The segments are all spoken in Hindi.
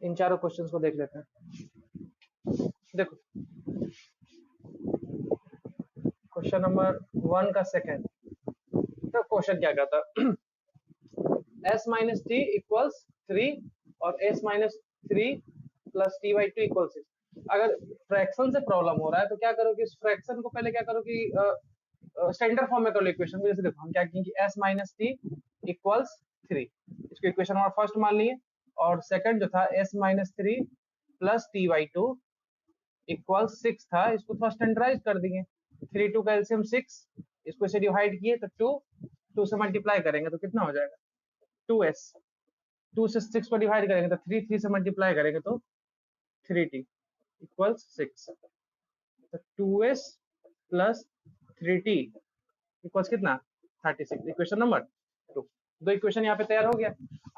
इन चारों क्वेश्चंस को देख लेते हैं। देखो क्वेश्चन नंबर 1 का सेकंड, तो क्वेश्चन क्या कहता है s माइनस टी इक्वल्स 3 और s minus 3 plus T by two equal 6। अगर फ्रैक्शन से प्रॉब्लम हो रहा है तो क्या करो कि इस फ्रैक्शन को पहले क्या करो कि स्टैंडर्ड फॉर्म में कर लो इक्वेशन को। जैसे देखो हम क्या किए कि s माइनस टी इक्वल्स 3, इसको इक्वेशन नंबर फर्स्ट मान लिए, और सेकंड जो था s minus 3 plus T by two equal 6 था, इसको थोड़ा स्टैंडर्डाइज कर दिए। 3 2 का एलसीएम 6, इसको से डिवाइड किए तो 2 से मल्टीप्लाई करेंगे तो कितना हो जाएगा 2s, 2 से 6 को डिवाइड करेंगे तो 3 से मल्टीप्लाई करेंगे तो 3t इक्वल्स 6, तो 2s प्लस 3t इक्वल्स कितना 36। इक्वेशन नंबर 2, दो इक्वेशन यहाँ पे तैयार हो गया।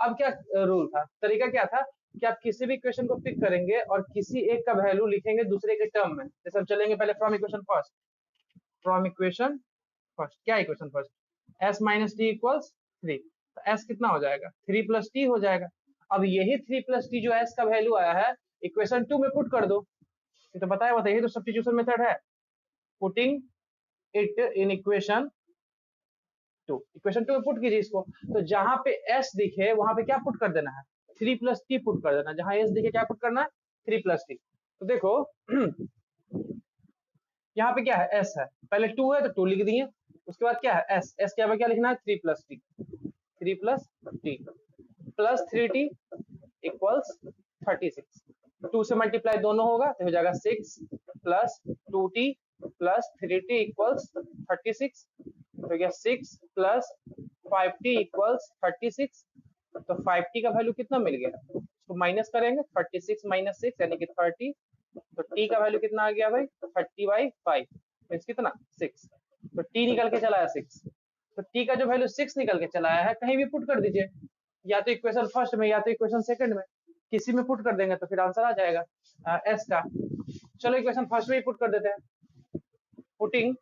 अब क्या रूल था, तरीका क्या था कि आप किसी भी इक्वेशन को पिक करेंगे और किसी एक का वैल्यू लिखेंगे दूसरे के टर्म में। जैसे हम चलेंगे पहले from equation first, from equation first क्या equation first s minus T equals 3, तो s कितना हो जाएगा 3 प्लस टी हो जाएगा। अब यही 3 प्लस टी जो s का वैल्यू आया है इक्वेशन 2 में पुट कर दो, ये तो बताया हुआ था, यही तो सब्स्टिट्यूशन मेथड है, putting it in equation 2। Equation 2 में पुट कीजिए इसको, तो जहां पे s दिखे वहां पे क्या पुट कर देना है 3 प्लस टी पुट कर देना, जहां s दिखे क्या पुट करना है 3 प्लस टी। तो देखो यहाँ पे क्या है s है, पहले 2 है तो 2 लिख दिए, उसके बाद क्या है s के बाद क्या लिखना है 3 plus T, 3 plus T plus 3t equals 36। 2 से मल्टीप्लाई दोनों होगा तो हो जाएगा 6 plus 2t plus 3t equals 36, तो हो गया 6 प्लस 5t इक्वल्स 36। तो 5t का वैल्यू कितना मिल गया, इसको माइनस करेंगे 36 माइनस 6 यानी कि 30, तो t का वैल्यू कितना आ गया भाई 30/5 मींस कितना 6, तो t निकल के चला आया 6, तो t का जो वैल्यू 6 निकल के चला आया है कहीं भी पुट कर दीजिए, या तो इक्वेशन फर्स्ट में या तो इक्वेशन सेकंड में, किसी में पुट कर देंगे तो फिर आंसर आ जाएगा s का। चलो इक्वेशन फर्स्ट में ही पुट कर देते हैं, putting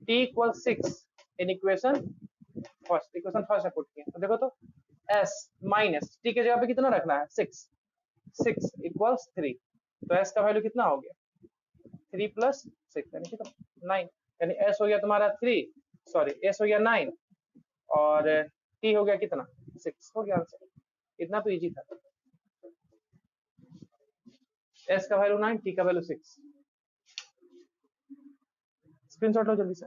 t equals 6 in equation first, equation first में पुट किया तो देखो तो s माइनस t के जगह पे कितना रखना है 6, 6 इक्वल्स 3, तो s का वैल्यू कितना हो गया 3 प्लस 6 यानी कितना 9, यानी s हो गया तुम्हारा 3, सॉरी s हो गया 9 और t हो गया कितना 6, हो गया आंसर। इतना तो इजी था, s का वैल्यू 9 t का वैल्यू 6। स्क्रीनशॉट लो जल्दी से।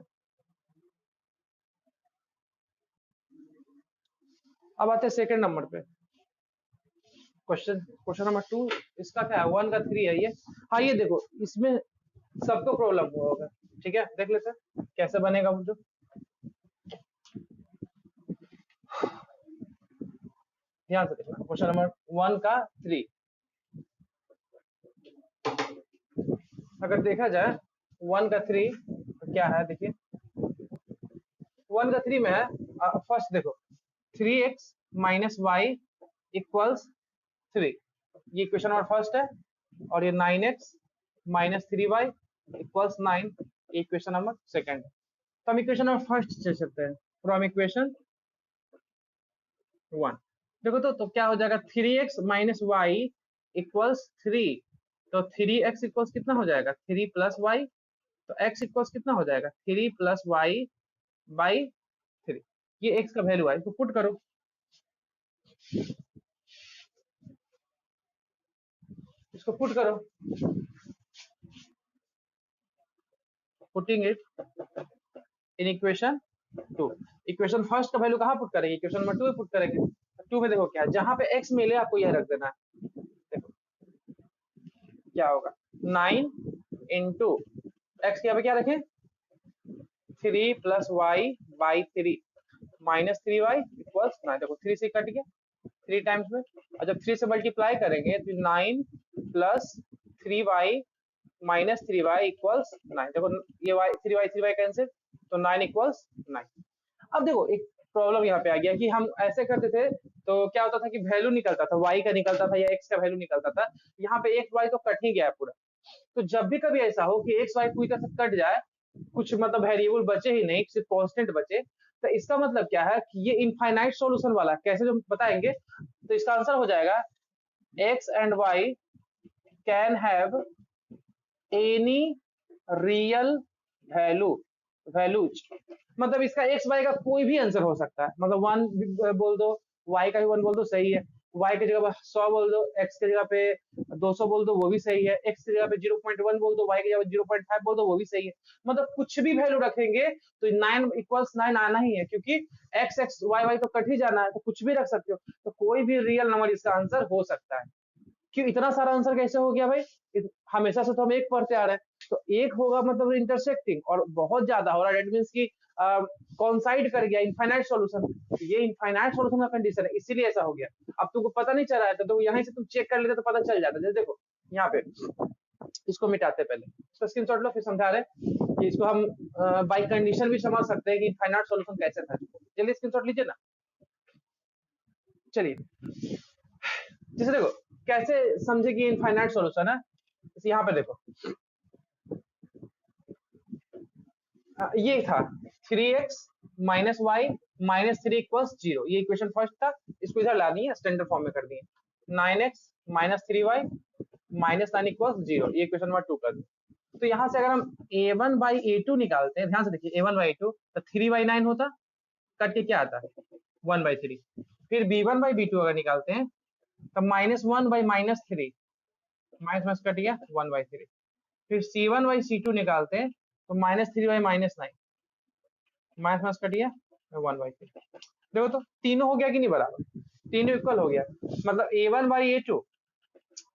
अब आते हैं सेकंड नंबर पे, क्वेश्चन नंबर 2, इसका क्या है 1 का 3 है ये। हाँ ये देखो इसमें सबको प्रॉब्लम हुआ होगा, ठीक है देख लेते हैं कैसे बनेगा वो। जो ध्यान से देखना क्वेश्चन नंबर 1 का 3, अगर देखा जाए 1 का 3 तो क्या है, देखिए 1 का 3 में है फर्स्ट देखो 3x माइनस वाई इक्वल्स 3, ये इक्वेशन नंबर फर्स्ट है, और ये 9x माइनस 3y इक्वल्स 9, ये इक्वेशन नंबर सेकंड है। तो हम इक्वेशन नंबर फर्स्ट चल सकते हैं, फ्रॉम इक्वेशन 1 देखो तो क्या हो जाएगा 3x माइनस वाई इक्वल्स 3, तो 3x इक्वल्स कितना हो जाएगा 3 प्लस वाई, तो x इक्वल्स कितना हो जाएगा 3 प्लस वाई बाई 3, ये x का वैल्यू है, इसको पुट करो, इसको पुट करो, putting it in equation 2। Equation first का वैल्यू कहाँ पुट करेंगे, इक्वेशन नंबर 2 में पुट करेंगे। 2 में देखो क्या जहां पे x मिले आपको यह रख देना है, देखो क्या होगा 9 इंटू एक्स के यहाँ पे क्या रखें 3 plus Y by 3 minus 3y equals 9, देखो 3 से कट गया 3 टाइम्स में, और जब 3 से मल्टीप्लाई करेंगे तो 9 plus 3y minus 3y equals 9, देखो ये y 3y कैंसिल, तो 9 इक्वल्स 9। अब देखो एक प्रॉब्लम यहाँ पे आ गया कि हम ऐसे करते थे तो क्या होता था कि वैल्यू निकलता था y का निकलता था या x का वैल्यू निकलता था, यहाँ पे x y तो कट ही गया पूरा। तो जब भी कभी ऐसा हो कि x y पूरी तरह से कट जाए, कुछ मतलब वेरिएबल बचे ही नहीं सिर्फ कांस्टेंट बचे, तो इसका मतलब क्या है कि ये इनफाइनाइट सॉल्यूशन वाला कैसे जो बताएंगे, तो इसका आंसर हो जाएगा x and y can have any real values, मतलब इसका एक्स वाई का कोई भी आंसर हो सकता है, मतलब 1 बोल दो, वाई का भी 1 बोल दो, सही है। वाई की जगह पे 100 बोल दो, एक्स की जगह पे 200 बोल दो, वो भी सही है। एक्स की जगह पे 0.1 बोल दो, वाई की जगह पे 0.5 बोल दो, वो भी सही है। मतलब कुछ भी वैल्यू रखेंगे तो 9 इक्वल्स 9 आना ही है, क्योंकि एक्स एक्स वाई वाई तो कट ही जाना है, तो कुछ भी रख सकते हो, तो कोई भी रियल नंबर इसका आंसर हो सकता है। क्यों इतना सारा आंसर कैसे हो गया भाई? हमेशा से तो हम एक पढ़ते आ रहे हैं, तो एक होगा मतलब इंटरसेक्टिंग, और बहुत ज्यादा हो रहा है, डेट मीन्स की कॉन्साइड कर गया, इनफाइनाइट सॉल्यूशन। ये इनफाइनाइट सॉल्यूशन का कंडीशन है, इसीलिए ऐसा हो गया। अब तुमको पता नहीं चल रहा है तो यहीं से तुम चेक कर लेते तो पता चल जाता। जैसे देखो यहाँ पे इसको मिटाते पहले, इसका स्क्रीनशॉट लो, फिर समझा रहे हैं कि इसको हम बाई कंडीशन भी समझ सकते हैं कि इनफाइनाइट सॉल्यूशन कैसे था। जल्दी स्क्रीनशॉट लीजिए ना। चलिए जैसे देखो कैसे समझे कि इनफाइनाइट सॉल्यूशन है, यहाँ पे देखो ये था 3x minus Y minus 3 equals 0, ये इक्वेशन फर्स्ट था, इसको इधर ला दिए, स्टैंडर्ड फॉर्म में कर दिए। 9x minus 3y minus 9 equals 0, ये इक्वेशन नंबर 2 कर दिए। तो यहाँ से अगर हम a1 बाई a2 निकालते हैं, ध्यान से देखिए a1 बाई a2, तो 3/9 होता, कट के क्या आता है 1/3। फिर b1 बाई b2 अगर निकालते हैं तो -1 बाई -3, माइनस कट गया 1/3। फिर c1 बाई c2 निकालते हैं तो -3 बाई -9, माइनस कट गया 1/3। देखो तो तीनों हो गया कि नहीं बराबर, तीनों इक्वल हो गया, मतलब a1 by a2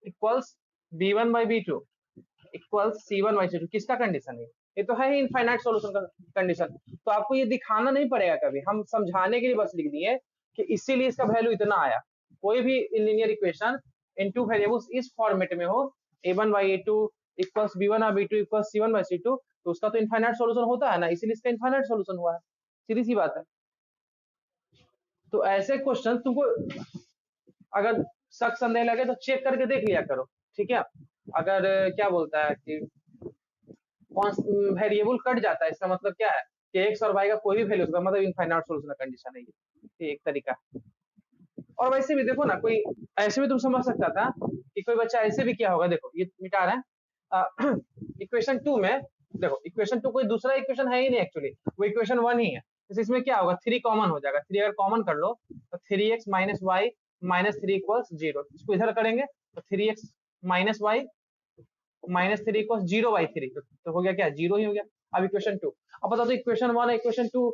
equals b1 by b2 equals c1 by c2। किसका कंडीशन है? ये तो है ही इनफाइनाइट सॉल्यूशन का कंडीशन। तो आपको ये दिखाना नहीं पड़ेगा कभी, हम समझाने के लिए बस लिख दिए कि इसीलिए इसका वैल्यू इतना आया। कोई भी linear equation in two variables इस फॉर्मेट में हो, a1 by a2 equals b1 और b2 equals c1 by c2, तो उसका तो इनफाइनाइट सॉल्यूशन होता है ना, इसीलिए इसका इनफाइनाइट सॉल्यूशन हुआ है, सीधी सी बात है। तो ऐसे क्वेश्चन तुमको अगर शक संदेह लगे तो चेक करके देख लिया करो, ठीक है। अगर क्या बोलता है कि वेरिएबल कट जाता है, इसका मतलब क्या है कि एक्स और वाई का कोई भी वैल्यू, उसका मतलब इनफाइनाइट सॉल्यूशन का कंडीशन है ये एक तरीका। और वैसे भी देखो ना, कोई ऐसे भी तुम समझ सकता था कि कोई बच्चा ऐसे भी क्या होगा, देखो ये मिटा रहे हैं इक्वेशन 2 में, देखो इक्वेशन 2 कोई दूसरा इक्वेशन है ही नहीं एक्चुअली, वो इक्वेशन 1 ही है। तो इसमें क्या होगा, 3 कॉमन हो जाएगा, 3 अगर कॉमन कर लो तो 3x minus Y minus 3 equals 0, इसको इधर करेंगे तो 3x minus Y minus 3 equals 0/3, तो हो गया क्या, 0 ही हो गया। अब इक्वेशन 2, अब बताओ तो इक्वेशन 1 और इक्वेशन 2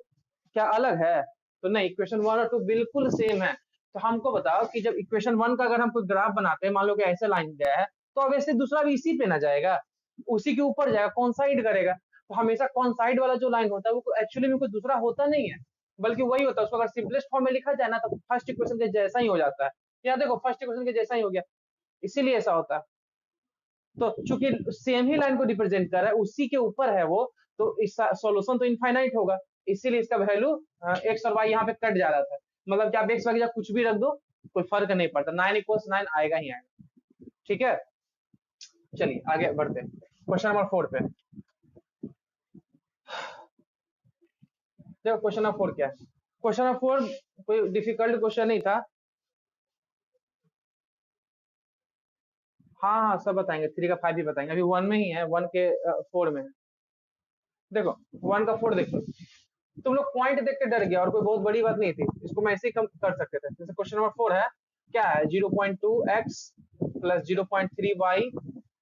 क्या अलग है? तो नहीं, इक्वेशन 1 और 2 बिल्कुल सेम है। तो हमको बताओ कि जब इक्वेशन 1 का अगर हम कोई ग्राफ बनाते हैं, मान लो कि ऐसे लाइन गया है, तो ऑब्वियसली दूसरा भी इसी पे ना जाएगा, उसी के ऊपर जाएगा, कॉन्साइड करेगा। तो हमेशा कॉन्साइड वाला जो लाइन होता है वो एक्चुअली में कोई दूसरा होता नहीं है, बल्कि वही होता है। उसको अगर सिंपलेस्ट फॉर्म में लिखा जाए ना तो फर्स्ट इक्वेशन के जैसा ही हो जाता है। यहाँ देखो फर्स्ट इक्वेशन के जैसा ही हो गया, इसीलिए ऐसा होता है। तो चूंकि सेम ही लाइन को रिप्रेजेंट कर रहा है, उसी के ऊपर है वो, तो इस सॉल्यूशन तो इनफाइनाइट होगा, इसीलिए इसका वैल्यू एक्स और वाई यहाँ पे कट जा रहा था। मतलब कि आप एक्स वाई की जगह कुछ भी रख दो, कोई फर्क नहीं पड़ता, 9 इक्वल्स 9 आएगा ही आएगा, ठीक है। चलिए आगे बढ़ते हैं क्वेश्चन नंबर 4 पे। देखो क्वेश्चन नंबर 4 क्या है, क्वेश्चन नंबर 4 कोई डिफिकल्ट क्वेश्चन नहीं था। हाँ हाँ सब बताएंगे, 3 का 5 भी बताएंगे, अभी 1 में ही है, 1 के 4 में है। देखो 1 का 4 देखो, तुम लोग पॉइंट देख के डर गया, और कोई बहुत बड़ी बात नहीं थी, इसको मैं ऐसे ही कम कर सकते थे। जैसे क्वेश्चन नंबर 4 है, क्या है 0.2x प्लस 0.3y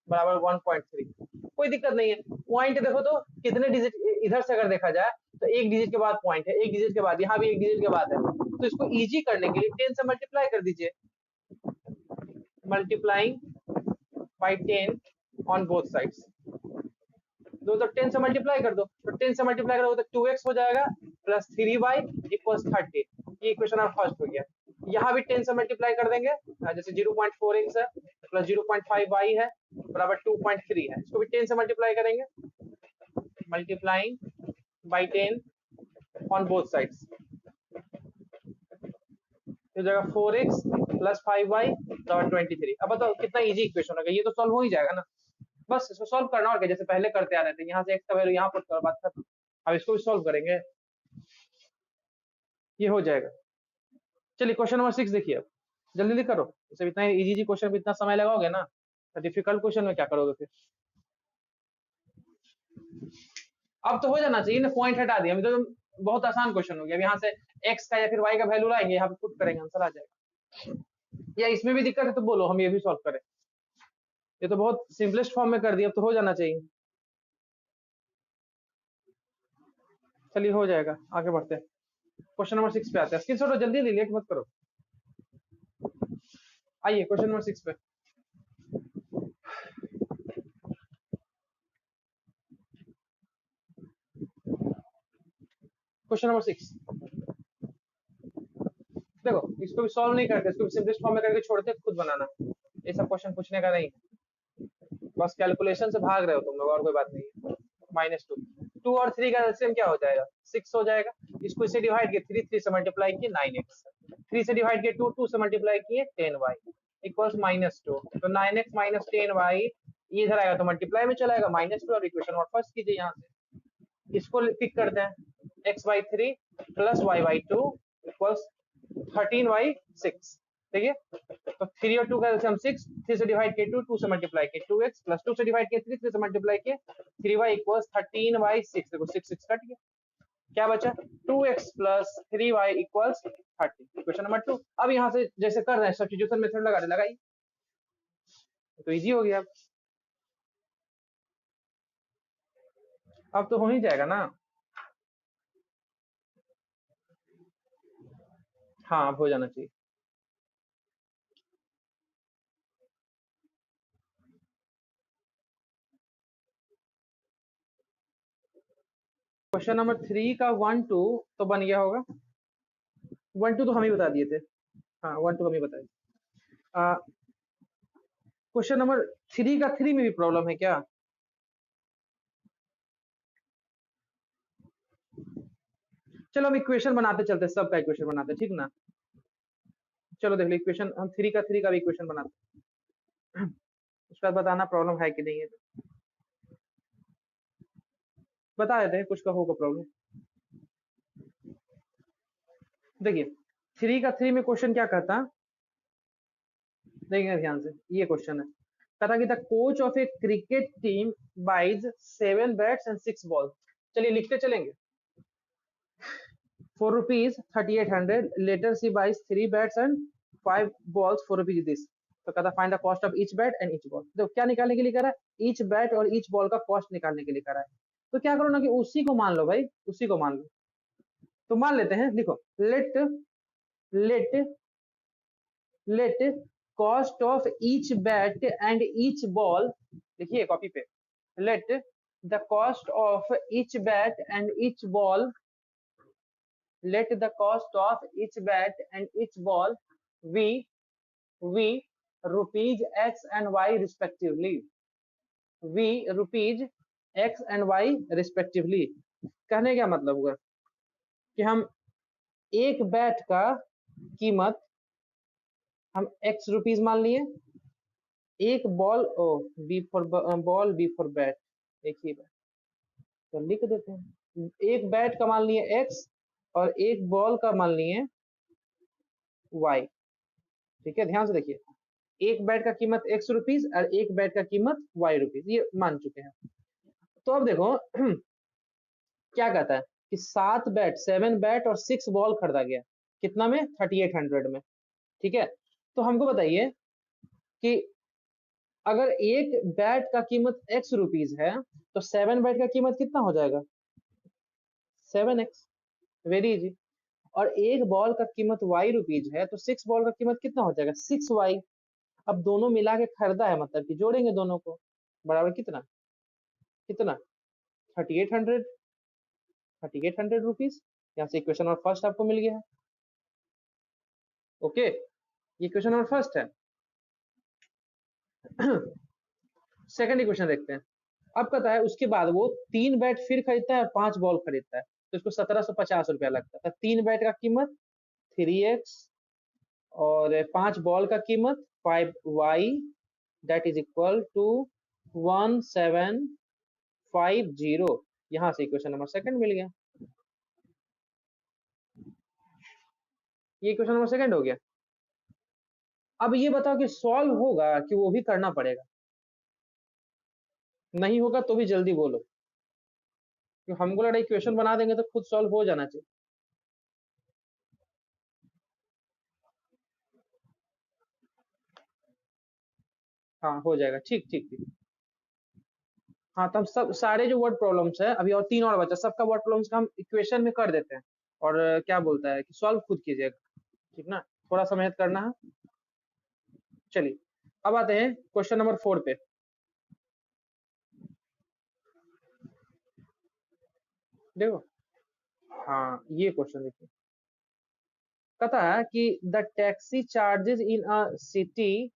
बराबर 1.3, कोई दिक्कत नहीं है। पॉइंट देखो तो कितने डिजिट, इधर से अगर देखा जाए तो एक डिजिट के बाद पॉइंट है, एक डिजिट के बाद यहाँ भी एक डिजिट के बाद है, तो इसको इजी करने के लिए 10 से मल्टीप्लाई कर दीजिए, multiplying by 10 on both sides. दो तो 10 से मल्टीप्लाई कर दो, तो 10 से मल्टीप्लाई करोगे तो 2x हो जाएगा प्लस 3y इक्वल्स 30, ये इक्वेशन आप फर्स्ट हो गया। यहाँ भी 10 से मल्टीप्लाई कर देंगे, जैसे 0.4x है प्लस 0.5y है बराबर 2.3 है, इसको भी 10 से मल्टीप्लाई करेंगे, multiplying by 10 on both sides, तो जगह 4x प्लस 5y बराबर 23। अब बताओ कितना इजी इक्वेशन होगा, ये तो सॉल्व हो ही जाएगा ना, बस इसको सॉल्व करना और क्या, जैसे पहले करते आ रहे थे, यहाँ से एक्स का वैल्यू यहाँ पुट करो, बात खत्म। अब इसको भी सॉल्व करेंगे, ये हो जाएगा। चलिए क्वेश्चन नंबर 6 देखिए, जल्दी जल्दी करो, इसे इतना इजी इजी क्वेश्चन में इतना समय लगाओगे ना, तो डिफिकल्ट क्वेश्चन में क्या करोगे फिर। अब तो हो जाना चाहिए ना, पॉइंट हटा दिया, अभी तो बहुत आसान क्वेश्चन हो गया। अब यहाँ से एक्स का या फिर वाई का वैल्यू लाएंगे, यहाँ पे पुट करेंगे, आंसर आ जाएगा। या इसमें भी दिक्कत है तो बोलो, हम ये भी सॉल्व करें। ये तो बहुत सिंपलेस्ट फॉर्म में कर दिया, अब तो हो जाना चाहिए। चलिए हो जाएगा, आगे बढ़ते हैं। क्वेश्चन नंबर 6 पे आते हैं। स्क्रीनशॉट जल्दी ले, लेट मत करो। आइए क्वेश्चन नंबर 6 पे। क्वेश्चन नंबर 6 देखो, इसको भी सॉल्व नहीं करते, इसको भी सिंपलेस्ट फॉर्म में करके छोड़ते, खुद बनाना। ये सब क्वेश्चन पूछने का नहीं, बस कैलकुलेशन से भाग रहे हो तुम लोग, और कोई बात नहीं है। -2, 2 और 3 का एलसीएम क्या हो जाएगा, 6 हो जाएगा। इसको इसे डिवाइड किए 3, 3 से मल्टीप्लाई किए 9x, 3 से डिवाइड किए 2, 2 से मल्टीप्लाई किए 10y इक्वल्स -2। तो 9x माइनस 10y, ये इधर आएगा तो मल्टीप्लाई में चलाएगा -2, और इक्वेशन और फर्स्ट कीजिए यहाँ से। इसको पिक करते हैं, x/3 plus y/2 equals 13y/6। ठीक है, तो 3 और 2 का एलसीएम 6, 3 से डिवाइड किए 2, 2 से मल्टीप्लाई किए 2x, प्लस 2 से डिवाइड किए 3, 3 से मल्टीप्लाई किए 3y इक्वल्स 13y/6। देखो 6 6 कट गया, क्या बचा 2x plus 3y equals 30। Question number 2। अब यहाँ से जैसे कर रहे हैं सब्स्टिट्यूशन मेथड लगाइए, तो इजी हो गया। अब तो हो ही जाएगा ना। हाँ, अब हो जाना चाहिए। क्वेश्चन नंबर 3 का 1 2 तो बन गया होगा। 1 2 तो हम ही बता दिए थे। हाँ, 1 2 हम ही बताए। क्वेश्चन नंबर 3 का 3 में भी प्रॉब्लम है क्या? चलो हम इक्वेशन बनाते चलते, सबका इक्वेशन बनाते, ठीक ना। चलो देख लो इक्वेशन, हम 3 का भी इक्वेशन बनाते, उसके बाद बताना प्रॉब्लम है कि नहीं है। बता देते हैं, कुछ का होगा प्रॉब्लम। देखिए 3 का 3 में क्वेश्चन क्या कहता, देखिए ध्यान से, ये क्वेश्चन है, कहता कि the coach of a cricket team buys 7 bats and 6 ball. चलिए लिखते चलेंगे। for rupees 3800 later she buys 3 bats and 5 balls for rupees this। तो कहता find the cost of each bat and each ball. देखो क्या निकालने के लिए कह रहा है, ईच बैट और ईच बॉल का कॉस्ट निकालने के लिए कह रहा है। तो क्या करो ना कि उसी को मान लो भाई, उसी को मान लो। तो मान लेते हैं, लिखो let let let cost of each bat and each ball, लिखिए कॉपी पे, let the cost of each bat and each ball, let the cost of each bat and each ball we rupees x and y respectively, we rupees x and y respectively। कहने क्या मतलब हुआ कि हम एक बैट का कीमत हम x रुपीज मान लिए, एक बॉल ओ B for ball, B for bat, एक ही बैट, तो लिख देते हैं एक बैट का मान लिए x और एक बॉल का मान लिए y। ठीक है, ध्यान से देखिए, एक बैट का कीमत x रुपीज और एक बैट का कीमत y रुपीज, ये मान चुके हैं। तो अब देखो क्या कहता है कि 7 बैट और 6 बॉल खरीदा गया, कितना में, 3800 में। ठीक है, तो हमको बताइए कि अगर एक बैट का कीमत x रुपीज है, तो 7 बैट का कीमत कितना हो जाएगा, 7x, वेरी इजी। और एक बॉल का कीमत y रुपीज है, तो 6 बॉल का कीमत कितना हो जाएगा, 6y। अब दोनों मिला के खरीदा है, मतलब कि जोड़ेंगे दोनों को, बराबर कितना, कितना 3800, 3800 रुपीज। यहाँ से इक्वेशन नंबर फर्स्ट आपको मिल गया है। ओके, ये क्वेश्चन नंबर फर्स्ट है। सेकंड इक्वेशन देखते हैं। अब कहता है उसके बाद वो 3 बैट फिर खरीदता है और 5 बॉल खरीदता है, तो इसको 1750 रुपया लगता है। 3 बैट का कीमत 3x और 5 बॉल का कीमत 5y, that is equal to 1750। यहाँ से इक्वेशन नंबर सेकंड मिल गया, ये क्वेश्चन नंबर सेकंड हो गया। अब ये बताओ कि सॉल्व होगा कि वो भी करना पड़ेगा? नहीं होगा तो भी जल्दी बोलो, क्योंकि हमको लग रहा है इक्वेशन बना देंगे तो खुद सॉल्व हो जाना चाहिए। हाँ हो जाएगा, ठीक ठीक ठीक। हाँ तब सब सारे जो वर्ड प्रॉब्लम्स है अभी, और तीन और बचा, सबका वर्ड प्रॉब्लम्स का हम इक्वेशन में कर देते हैं। और क्या बोलता है कि सॉल्व खुद कीजिएगा, ठीक ना, थोड़ा सा मेहनत करना है। चलिए अब आते हैं क्वेश्चन नंबर 4 पे। देखो, हाँ ये क्वेश्चन देखिए, कहता है कि the taxi charges in a city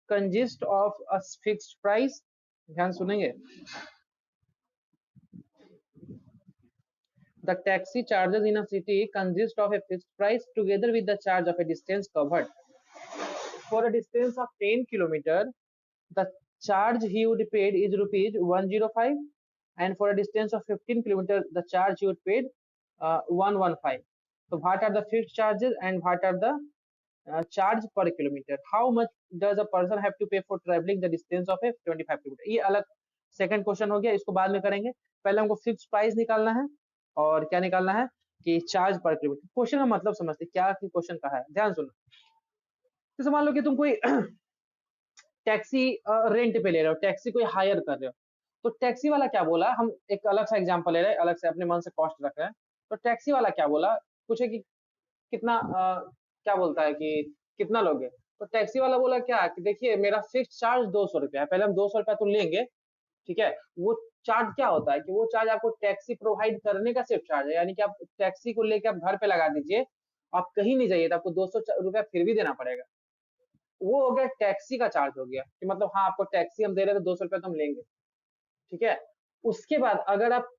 consist of a fixed price. ध्यान सुनेंगे, the taxi charges in a city consist of a fixed price together with the charge of a distance covered. For a distance of 10 kilometer, the charge he would paid is rupees 105, and for a distance of 15 kilometer, the charge he would paid 115. So what are the fixed charges and what are the charge per kilometer? How much does a person have to pay for traveling the distance of a 25 kilometer? ये अलग सेकंड क्वेश्चन हो गया, इसको बाद में करेंगे। पहले हमको फिक्स प्राइस निकालना है और क्या निकालना है कि चार्ज पर किलोमीटर। क्वेश्चन का मतलब समझते क्या क्वेश्चन कहा है, ध्यान सुनो। जैसे मान लो कि तुम कोई टैक्सी रेंट पे ले रहे हो, टैक्सी कोई हायर कर रहे हो, तो टैक्सी वाला क्या बोला, हम एक अलग सा एग्जांपल ले रहे हैं, अलग से अपने मन से कॉस्ट रख रहे हैं। तो टैक्सी वाला क्या बोला, पूछे कि कितना क्या बोलता है कि कितना लोगे, तो टैक्सी वाला बोला क्या कि देखिए मेरा फिक्स चार्ज 200 रुपया है, पहले हम 200 रुपया तो लेंगे, ठीक है। वो चार्ज क्या होता है कि वो चार्ज आपको टैक्सी प्रोवाइड करने का सिर्फ चार्ज है, यानी कि आप टैक्सी को लेके आप घर पे लगा दीजिए, आप कहीं नहीं जाइए तो आपको 200 रुपया फिर भी देना पड़ेगा। वो हो गया टैक्सी का चार्ज हो गया, कि मतलब हाँ आपको टैक्सी हम दे रहे थे 200 रुपया तो हम लेंगे, ठीक है। उसके बाद अगर आप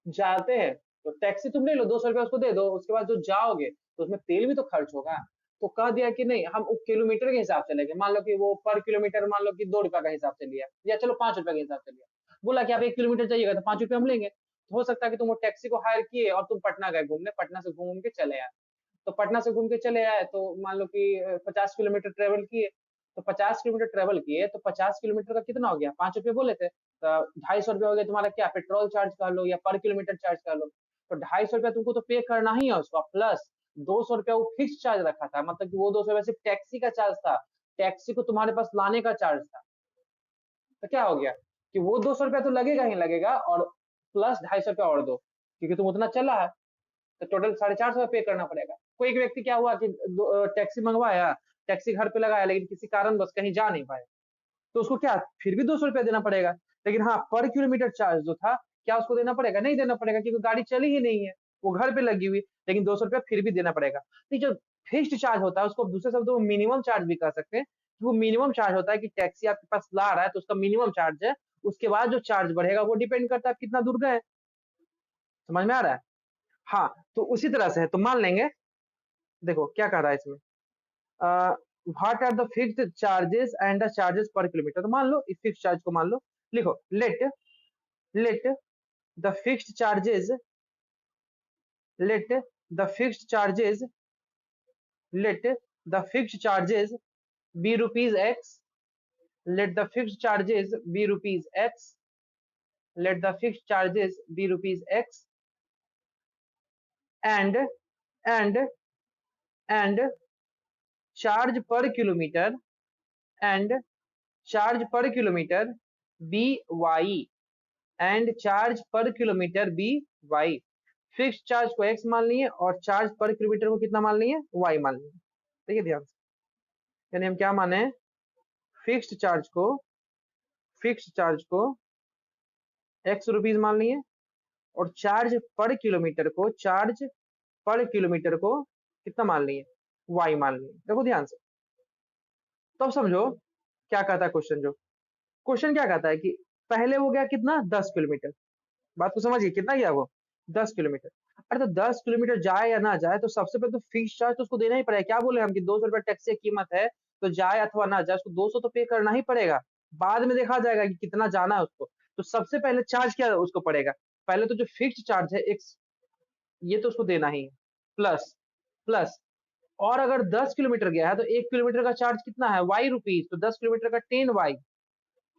जाते हैं तो टैक्सी तुम ले लो, 200 रुपया उसको दे दो, उसके बाद जो जाओगे तो उसमें तेल भी तो खर्च होगा। तो कह दिया कि नहीं, हम किलोमीटर के हिसाब से लेंगे, मान लो कि वो पर किलोमीटर मान लो कि 2 रुपया का हिसाब से लिया, या चलो 5 रुपया के हिसाब से लिया, बोला कि आप 1 किलोमीटर जाइएगा तो 5 रुपया हम लेंगे। तो हो सकता है कि तुम वो टैक्सी को हायर किए और तुम पटना गए घूमने, पटना से घूम के चले आए। तो पटना से घूम के चले आए तो मान लो कि 50 किलोमीटर ट्रेवल किए, तो 50 किलोमीटर ट्रेवल किए तो 50 किलोमीटर का कितना हो गया, 5 रुपये बोले थे, तो 250 रुपया हो गया तुम्हारा, क्या पेट्रोल चार्ज कर लो या पर किलोमीटर चार्ज कर लो। तो 250 रुपया तुमको तो पे करना ही है उसका, प्लस 200 रुपया वो फिक्स चार्ज रखा था, मतलब कि वो 200 रुपया सिर्फ टैक्सी का चार्ज था, टैक्सी को तुम्हारे पास लाने का चार्ज था। तो क्या हो गया कि वो 200 रुपया तो लगेगा ही लगेगा, और प्लस 250 रुपया और दो, क्योंकि तुम उतना चला है, तो टोटल 450 पे करना पड़ेगा। कोई एक व्यक्ति क्या हुआ कि टैक्सी मंगवाया, टैक्सी घर पे लगाया, लेकिन किसी कारण बस कहीं जा नहीं पाया, तो उसको क्या फिर भी 200 रुपया देना पड़ेगा। लेकिन हाँ पर किलोमीटर चार्ज जो था, क्या उसको देना पड़ेगा, नहीं देना पड़ेगा, क्योंकि गाड़ी चली ही नहीं है, वो घर पे लगी हुई, लेकिन 200 रुपया फिर भी देना पड़ेगा। तो जो फिक्स्ड चार्ज होता है उसको दूसरे शब्दों में मिनिमम चार्ज भी कह सकते हैं, कि वो मिनिमम चार्ज होता है कि टैक्सी आपके पास ला रहा है तो उसका मिनिमम चार्ज है, उसके बाद जो चार्ज बढ़ेगा वो डिपेंड करता है आप कितना दूर गए। समझ में आ रहा है? हाँ तो उसी तरह से है, तो मान लेंगे, देखो क्या कह रहा है इसमें, what are the fixed charges and the charges per kilometre. तो मान लो इस फिक्स चार्ज को मान लो, लिखो let let the fixed charges, let the fixed charges, let the fixed charges be rupees X, let the fixed charges be rupees x, let the fixed charges be rupees x, and and and charge per kilometer, and charge per kilometer be y, and charge per kilometer be Y. Fix charge को एक्स मान लिए और चार्ज पर किलोमीटर को कितना मान लिए, वाई मान लिए। ठीक है ध्यान से, यानी हम क्या माने, फिक्स्ड चार्ज को, फिक्स्ड चार्ज को एक्स रुपीज मान लिए, और चार्ज पर किलोमीटर को, चार्ज पर किलोमीटर को कितना मान लिए, वाई मान लिए। देखो ध्यान से, तो अब समझो क्या कहता है क्वेश्चन, जो क्वेश्चन क्या कहता है कि पहले वो गया कितना 10 किलोमीटर, बात को समझिए कितना गया वो 10 किलोमीटर। अरे तो 10 किलोमीटर जाए या ना जाए तो सबसे पहले तो फिक्स चार्ज तो उसको देना ही पड़ेगा। क्या बोले हम कि 200 रुपया टैक्सी की कीमत है, तो जाए अथवा ना जाए उसको 200 तो पे करना ही पड़ेगा। बाद में देखा जाएगा कि कितना जाना है उसको, तो सबसे पहले चार्ज क्या उसको पड़ेगा, पहले तो जो फिक्स चार्ज है एक्स, ये तो उसको देना ही है, प्लस प्लस और अगर 10 किलोमीटर गया है तो 1 किलोमीटर का चार्ज कितना है, वाई रुपीज, तो 10 किलोमीटर का 10 वाई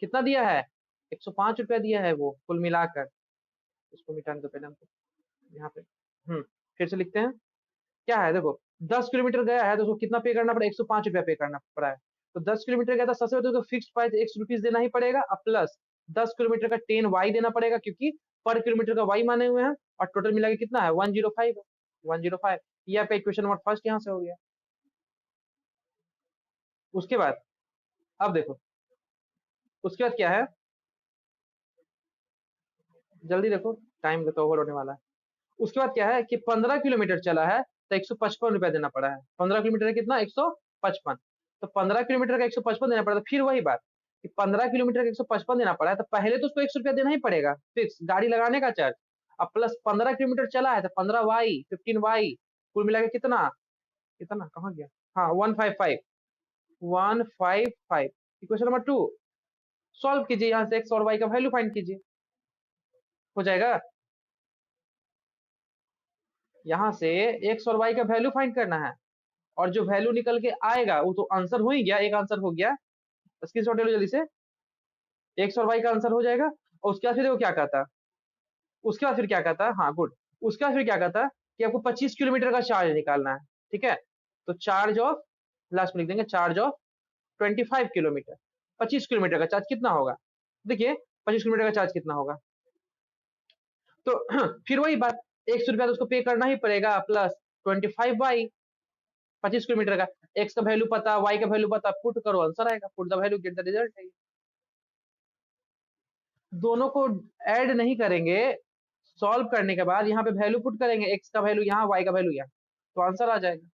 कितना दिया है, 105 रुपया दिया है वो कुल मिलाकर। इसको मिटाने दो पहले हमको यहाँ पे। फिर से लिखते हैं, क्या है देखो, 10 किलोमीटर गया है तो उसको कितना पे करना पड़ा, 105 रुपया पे करना पड़ा है। तो 10 किलोमीटर गया था, सबसे पहले तो फिक्स प्राइस ₹100 देना ही पड़ेगा, और प्लस 10 किलोमीटर का 10 वाई देना पड़ेगा, क्योंकि पर किलोमीटर का वाई माने हुए हैं, और टोटल मिला के कितना है 105 है, 105। ये आपका इक्वेशन नंबर फर्स्ट यहाँ से हो गया। उसके बाद अब देखो, उसके बाद क्या है, जल्दी देखो, टाइम तो ओवर होने वाला है। उसके बाद क्या है कि 15 किलोमीटर चला है तो 155 रुपया देना पड़ा है। 15 किलोमीटर का कितना, 155। तो 15 किलोमीटर का 155 देना पड़ा, तो फिर वही बात कि 15 किलोमीटर का 155 देना पड़ा है, तो पहले तो उसको 100 रुपया देना ही पड़ेगा फिक्स गाड़ी लगाने का चार्ज, अब प्लस 15 किलोमीटर चला है तो 15 वाई 15 वाई, कुल मिला के कितना, कितना कहाँ गया, हाँ 155, 155। इक्वेशन नंबर 2 सॉल्व कीजिए, यहाँ से एक्स और वाई का वैल्यू फाइंड कीजिए, हो जाएगा। यहाँ से एक्स और वाई का वैल्यू फाइंड करना है, और जो वैल्यू निकल के आएगा वो तो आंसर हो ही गया, एक आंसर हो गया, स्क्रीनशॉट ले लो जल्दी से, एक्स और वाई का आंसर हो जाएगा। और उसके बाद फिर वो क्या कहता है, उसके बाद फिर क्या कहता है, हाँ गुड, उसके बाद फिर क्या कहता है कि आपको 25 किलोमीटर का चार्ज निकालना है, ठीक है। तो चार्ज ऑफ, लास्ट में लिख देंगे चार्ज ऑफ 25 किलोमीटर, 25 किलोमीटर का चार्ज कितना होगा, देखिए 25 किलोमीटर का चार्ज कितना होगा, तो फिर वही बात, 100 रुपया तो उसको पे करना ही पड़ेगा, प्लस 25 वाई, 25 किलोमीटर का, एक्स का वैल्यू पता, वाई का वैल्यू पता, पुट करो आंसर आएगा, put the value get the result है। दोनों को ऐड नहीं करेंगे, सॉल्व करने के बाद यहाँ पे वैल्यू पुट करेंगे, एक्स का वैल्यू यहाँ, वाई का वैल्यू यहाँ, तो आंसर आ जाएगा।